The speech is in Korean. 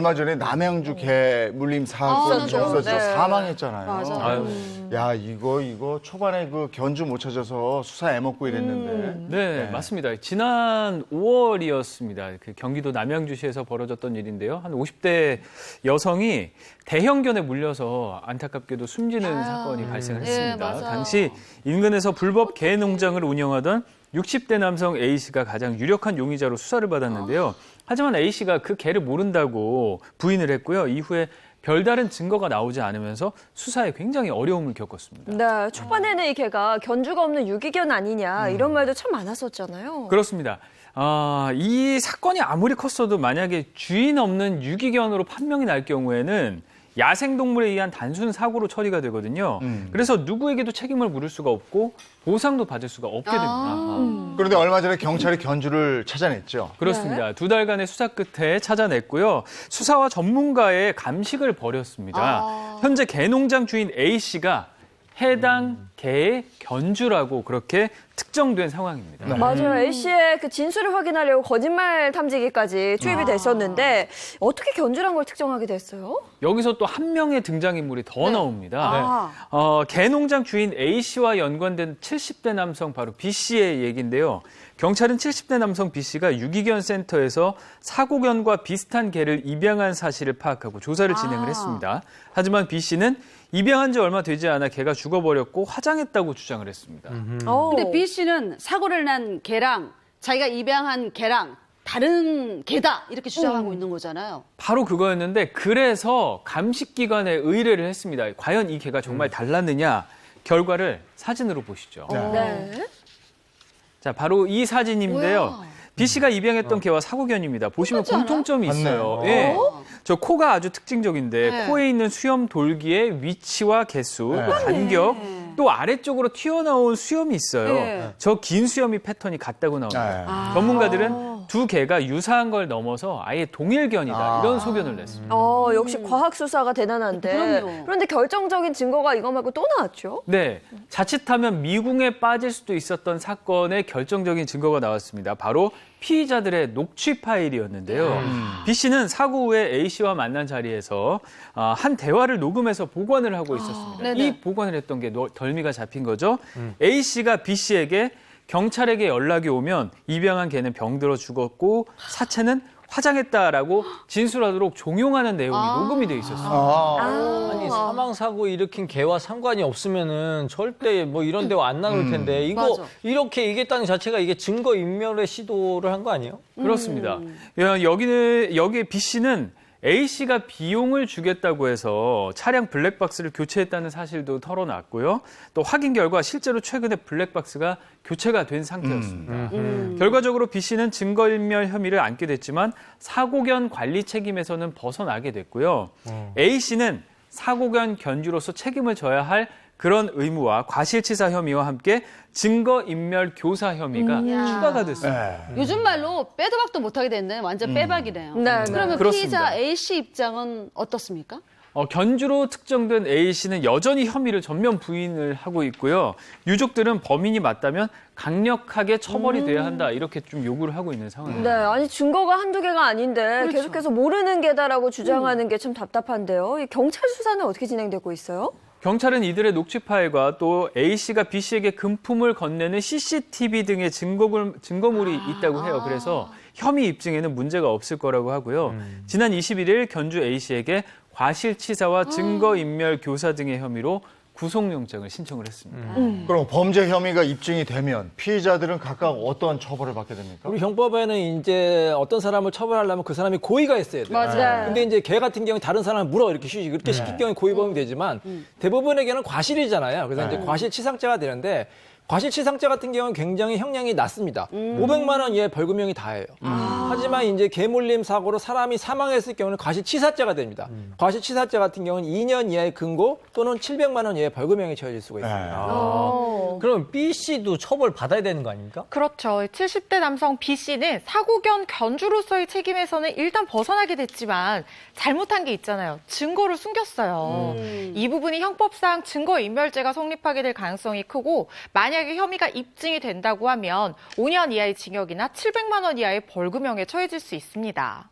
얼마 전에 남양주 개 물림 사건 있었죠. 네. 사망했잖아요. 맞아요. 야, 이거 초반에 그 견주 못 찾아서 수사 애먹고 이랬는데. 네, 맞습니다. 지난 5월이었습니다. 그 경기도 남양주시에서 벌어졌던 일인데요. 한 50대 여성이 대형견에 물려서 안타깝게도 숨지는 사건이 발생을 했습니다. 맞아요. 당시 인근에서 불법 개 농장을 운영하던 60대 남성 A씨가 가장 유력한 용의자로 수사를 받았는데요. 하지만 A씨가 그 개를 모른다고 부인을 했고요. 이후에 별다른 증거가 나오지 않으면서 수사에 굉장히 어려움을 겪었습니다. 네, 초반에는 이 개가 견주가 없는 유기견 아니냐 이런 말도 참 많았었잖아요. 그렇습니다. 이 사건이 아무리 컸어도 만약에 주인 없는 유기견으로 판명이 날 경우에는 야생동물에 의한 단순 사고로 처리가 되거든요. 그래서 누구에게도 책임을 물을 수가 없고 보상도 받을 수가 없게 됩니다. 그런데 얼마 전에 경찰이 견주를 찾아냈죠. 그렇습니다. 2달간의 수사 끝에 찾아냈고요. 수사와 전문가의 감식을 벌였습니다. 현재 개농장 주인 A씨가 해당 개의 견주라고 그렇게 특정된 상황입니다. 맞아요. A씨의 그 진술을 확인하려고 거짓말 탐지기까지 투입이 됐었는데 어떻게 견주란 걸 특정하게 됐어요? 여기서 또 한 명의 등장인물이 더 나옵니다. 개농장 주인 A씨와 연관된 70대 남성 바로 B씨의 얘기인데요. 경찰은 70대 남성 B씨가 유기견 센터에서 사고견과 비슷한 개를 입양한 사실을 파악하고 조사를 진행을 했습니다. 하지만 B씨는 입양한 지 얼마 되지 않아 개가 죽어버렸고 화장했다고 주장을 했습니다. 근데 B 씨는 사고를 난 개랑 자기가 입양한 개랑 다른 개다 이렇게 주장하고 있는 거잖아요. 바로 그거였는데 그래서 감식기관에 의뢰를 했습니다. 과연 이 개가 정말 달랐느냐 결과를 사진으로 보시죠. 네. 자, 바로 이 사진인데요. 뭐야? B 씨가 입양했던 개와 사고견입니다. 보시면 똑같지 않아요? 공통점이 있어요. 맞네요. 예. 저 코가 아주 특징적인데 네. 코에 있는 수염 돌기의 위치와 개수, 또 간격, 또 아래쪽으로 튀어나온 수염이 있어요. 네. 저 긴 수염이 패턴이 같다고 나옵니다. 네. 전문가들은 두 개가 유사한 걸 넘어서 아예 동일견이다 이런 소견을 냈습니다. 역시 과학 수사가 대단한데. 그럼요. 그런데 결정적인 증거가 이거 말고 또 나왔죠? 네, 자칫하면 미궁에 빠질 수도 있었던 사건의 결정적인 증거가 나왔습니다. 바로 피의자들의 녹취 파일이었는데요. B 씨는 사고 후에 A 씨와 만난 자리에서 한 대화를 녹음해서 보관을 하고 있었습니다. 네네. 이 보관을 했던 게 덜미가 잡힌 거죠. A 씨가 B 씨에게 경찰에게 연락이 오면 입양한 개는 병들어 죽었고 사체는 화장했다라고 진술하도록 종용하는 내용이 녹음이 돼 있었습니다. 아니 사망 사고 일으킨 개와 상관이 없으면은 절대 뭐 이런 대화 안 나눌 텐데 이거 맞아. 이렇게 얘기했다는 자체가 이게 증거 인멸의 시도를 한 거 아니에요? 그렇습니다. 여기 B 씨는 A 씨가 비용을 주겠다고 해서 차량 블랙박스를 교체했다는 사실도 털어놨고요. 또 확인 결과 실제로 최근에 블랙박스가 교체가 된 상태였습니다. 결과적으로 B 씨는 증거인멸 혐의를 안게 됐지만 사고견 관리 책임에서는 벗어나게 됐고요. A 씨는 사고견 견주로서 책임을 져야 할 그런 의무와 과실치사 혐의와 함께 증거인멸 교사 혐의가 추가가 됐습니다. 요즘 말로 빼도 박도 못하게 됐네. 완전 빼박이네요. 네, 네. 그러면 그렇습니다. 피의자 A 씨 입장은 어떻습니까? 견주로 특정된 A 씨는 여전히 혐의를 전면 부인을 하고 있고요. 유족들은 범인이 맞다면 강력하게 처벌이 돼야 한다 이렇게 좀 요구를 하고 있는 네, 상황입니다. 아니 증거가 한두 개가 아닌데 그렇죠. 계속해서 모르는 게다라고 주장하는 게 참 답답한데요. 이 경찰 수사는 어떻게 진행되고 있어요? 경찰은 이들의 녹취 파일과 또 A 씨가 B 씨에게 금품을 건네는 CCTV 등의 증거물이 있다고 해요. 그래서 혐의 입증에는 문제가 없을 거라고 하고요. 지난 21일 견주 A 씨에게 과실치사와 증거인멸 교사 등의 혐의로 구속영장을 신청을 했습니다. 그럼 범죄 혐의가 입증이 되면 피의자들은 각각 어떤 처벌을 받게 됩니까? 우리 형법에는 이제 어떤 사람을 처벌하려면 그 사람이 고의가 있어야 돼요. 맞아요. 근데 이제 개 같은 경우는 다른 사람을 물어 이렇게 쉬지 그렇게 시킬 경우에 고의범이 되지만 대부분의 개는 과실이잖아요. 그래서 이제 과실치상죄가 되는데 과실치상죄 같은 경우는 굉장히 형량이 낮습니다. 500만 원 이하의 벌금형이 다예요. 하지만 이제 개물림 사고로 사람이 사망했을 경우는 과실치사죄가 됩니다. 과실치사죄 같은 경우는 2년 이하의 금고 또는 700만 원 이하의 벌금형이 처해질 수가 있습니다. 그럼 B 씨도 처벌 받아야 되는 거 아닙니까? 그렇죠. 70대 남성 B 씨는 사고견 견주로서의 책임에서는 일단 벗어나게 됐지만 잘못한 게 있잖아요. 증거를 숨겼어요. 이 부분이 형법상 증거인멸죄가 성립하게 될 가능성이 크고 만약에 혐의가 입증이 된다고 하면 5년 이하의 징역이나 700만 원 이하의 벌금형에 처해질 수 있습니다.